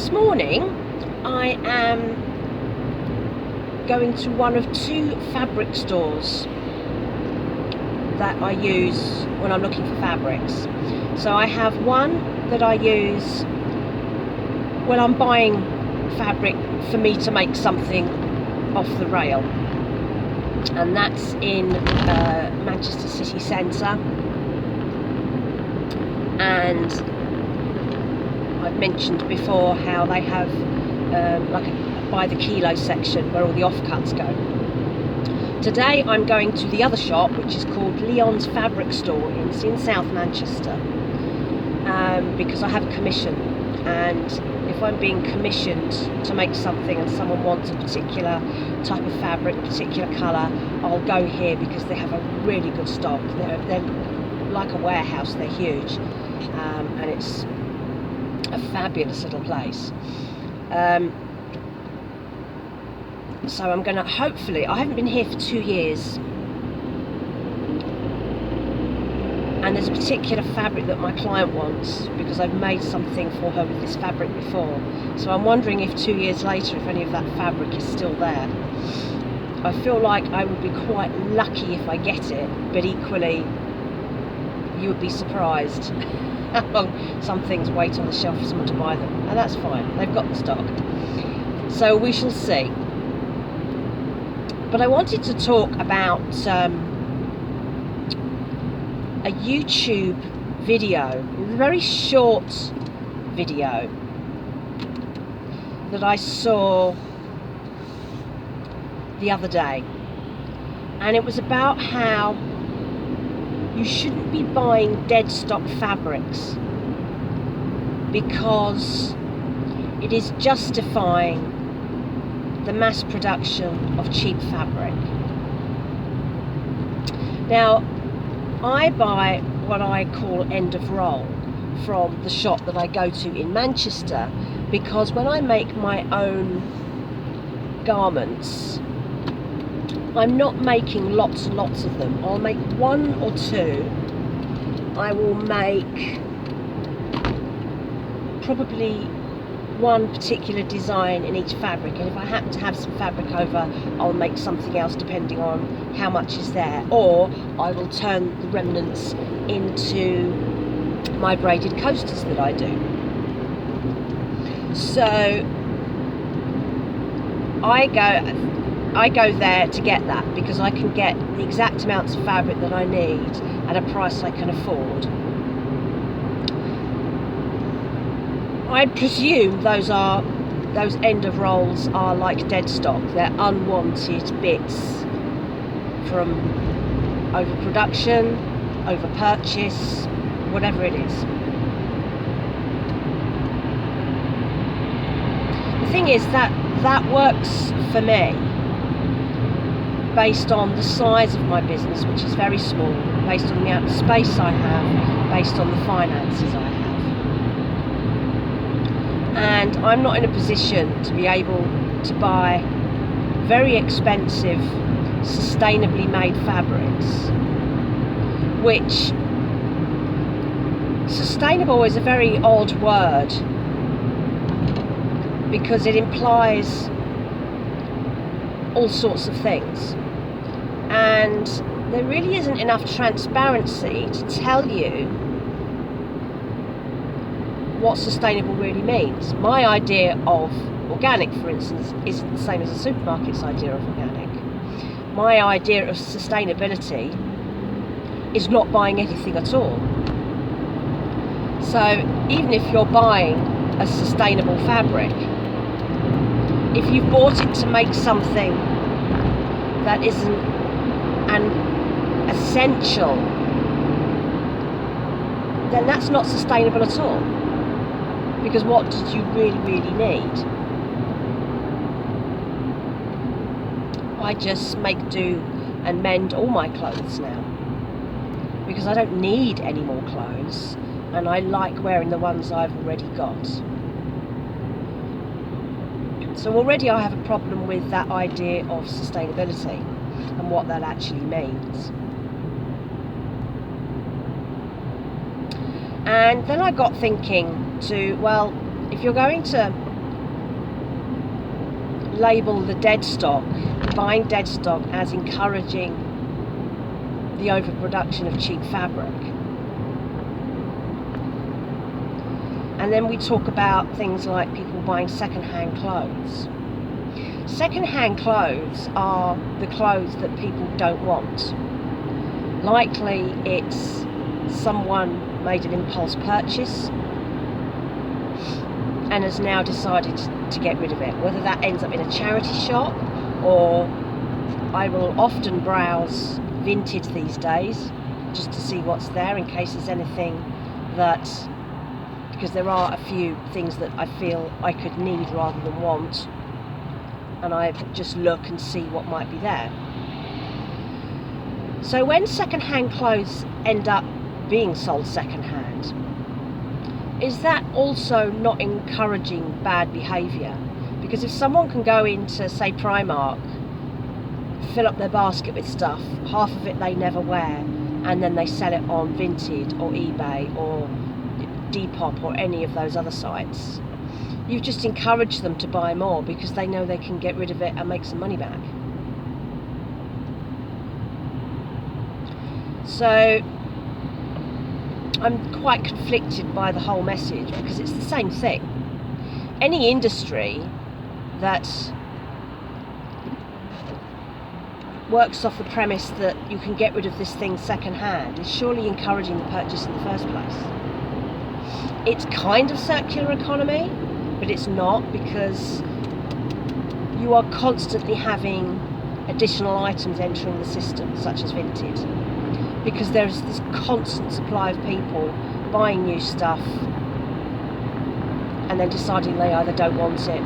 this morning I am going to one of 2 fabric stores that I use when I'm looking for fabrics. So I have one that I use when I'm buying fabric for me to make something off the rail, and that's in Manchester city centre. And I've mentioned before how they have like a by the kilo section where all the offcuts go. Today I'm going to the other shop, which is called Leon's Fabric Store. It's in South Manchester, because I have a commission, and if I'm being commissioned to make something and someone wants a particular type of fabric, a particular colour, I'll go here because they have a really good stock. They're like a warehouse, they're huge, and it's a fabulous little place. So I'm going to, hopefully, I haven't been here for 2 years, and there's a particular fabric that my client wants because I've made something for her with this fabric before. So I'm wondering if 2 years later, if any of that fabric is still there. I feel like I would be quite lucky if I get it, but equally you would be surprised how long some things wait on the shelf for someone to buy them, and that's fine, they've got the stock. So we shall see. But I wanted to talk about a YouTube video, a very short video that I saw the other day, and it was about how you shouldn't be buying Deadstock fabrics because it is justifying the mass production of cheap fabric. Now, I buy what I call end of roll from the shop that I go to in Manchester, because when I make my own garments, I'm not making lots and lots of them. I'll make 1 or 2. I will make probably one particular design in each fabric, and if I happen to have some fabric over, I'll make something else depending on how much is there, or I will turn the remnants into my braided coasters that I do. So I go there to get that, because I can get the exact amounts of fabric that I need at a price I can afford. I presume those end of rolls are like Deadstock. They're unwanted bits from overproduction, overpurchase, whatever it is. The thing is that works for me based on the size of my business, which is very small, based on the amount of space I have, based on the finances I have. And I'm not in a position to be able to buy very expensive, sustainably made fabrics, which, sustainable is a very odd word because it implies all sorts of things, and there really isn't enough transparency to tell you what sustainable really means. My idea of organic, for instance, isn't the same as a supermarket's idea of organic. My idea of sustainability is not buying anything at all. So even if you're buying a sustainable fabric, if you've bought it to make something that isn't an essential, then that's not sustainable at all. Because what did you really need? I just make do and mend all my clothes now, because I don't need any more clothes, and I like wearing the ones I've already got. So already I have a problem with that idea of sustainability and what that actually means. And then I got thinking well, if you're going to label the Deadstock, buying Deadstock, as encouraging the overproduction of cheap fabric. And then we talk about things like people buying second-hand clothes. Second-hand clothes are the clothes that people don't want. Likely it's someone made an impulse purchase and has now decided to get rid of it. Whether that ends up in a charity shop, or I will often browse vintage these days just to see what's there in case there's anything that, because there are a few things that I feel I could need rather than want, and I just look and see what might be there. So when second-hand clothes end up being sold second-hand, is that also not encouraging bad behaviour? Because if someone can go into, say, Primark, fill up their basket with stuff, half of it they never wear, and then they sell it on Vinted or eBay or Depop or any of those other sites, you've just encouraged them to buy more because they know they can get rid of it and make some money back. So I'm quite conflicted by the whole message, because it's the same thing. Any industry that works off the premise that you can get rid of this thing second hand is surely encouraging the purchase in the first place. It's kind of circular economy, but it's not, because you are constantly having additional items entering the system, such as Vinted, because there's this constant supply of people buying new stuff and then deciding they either don't want it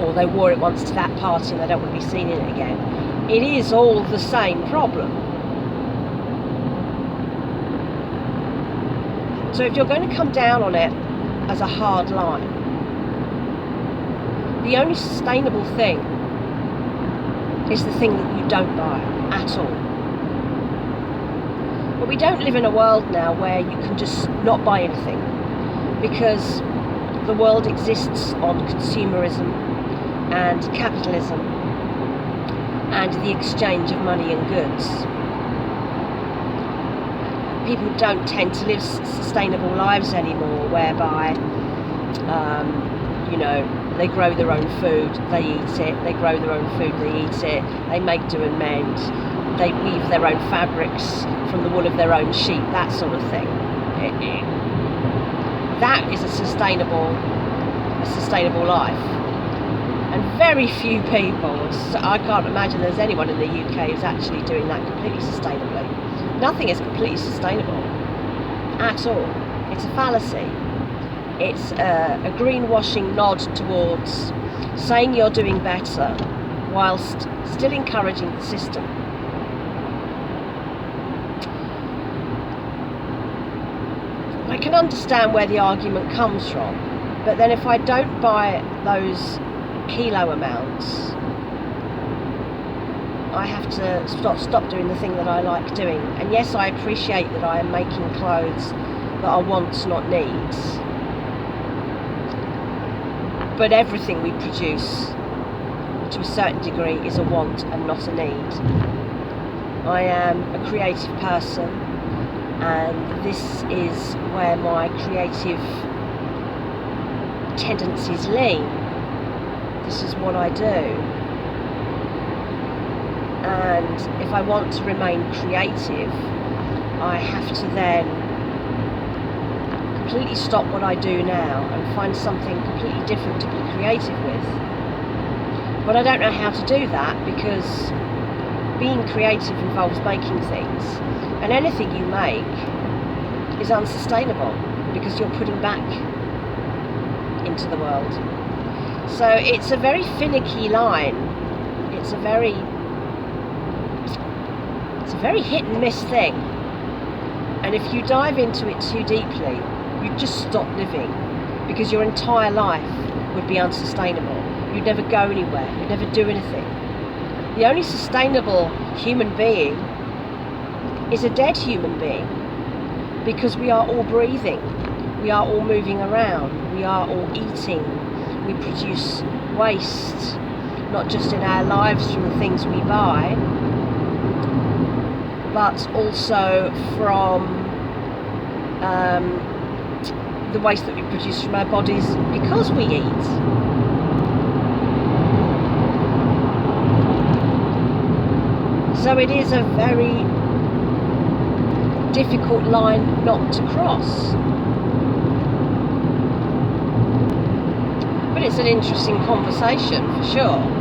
or they wore it once to that party and they don't want to be seen in it again. It is all the same problem. So if you're going to come down on it as a hard line, the only sustainable thing is the thing that you don't buy at all. But we don't live in a world now where you can just not buy anything, because the world exists on consumerism and capitalism and the exchange of money and goods. People don't tend to live sustainable lives anymore, whereby they grow their own food, they eat it, they grow their own food, they eat it, they make, do and mend, they weave their own fabrics from the wool of their own sheep, that sort of thing. That is a sustainable life. And very few people, I can't imagine there's anyone in the UK who's actually doing that completely sustainably. Nothing is completely sustainable at all. It's a fallacy. It's a greenwashing nod towards saying you're doing better whilst still encouraging the system. I can understand where the argument comes from, but then if I don't buy those kilo amounts, I have to stop doing the thing that I like doing. And yes, I appreciate that I am making clothes that are wants, not needs. But everything we produce, to a certain degree, is a want and not a need. I am a creative person, and this is where my creative tendencies lean. This is what I do. And if I want to remain creative, I have to then completely stop what I do now and find something completely different to be creative with. But I don't know how to do that, because being creative involves making things, and anything you make is unsustainable because you're putting back into the world. So it's a very finicky line. It's a very hit and miss thing. And if you dive into it too deeply, you just stop living, because your entire life would be unsustainable. You'd never go anywhere. You'd never do anything. The only sustainable human being is a dead human being, because we are all breathing. We are all moving around. We are all eating. We produce waste. not just in our lives from the things we buy, but also from the waste that we produce from our bodies because we eat. So it is a very difficult line not to cross. But it's an interesting conversation for sure.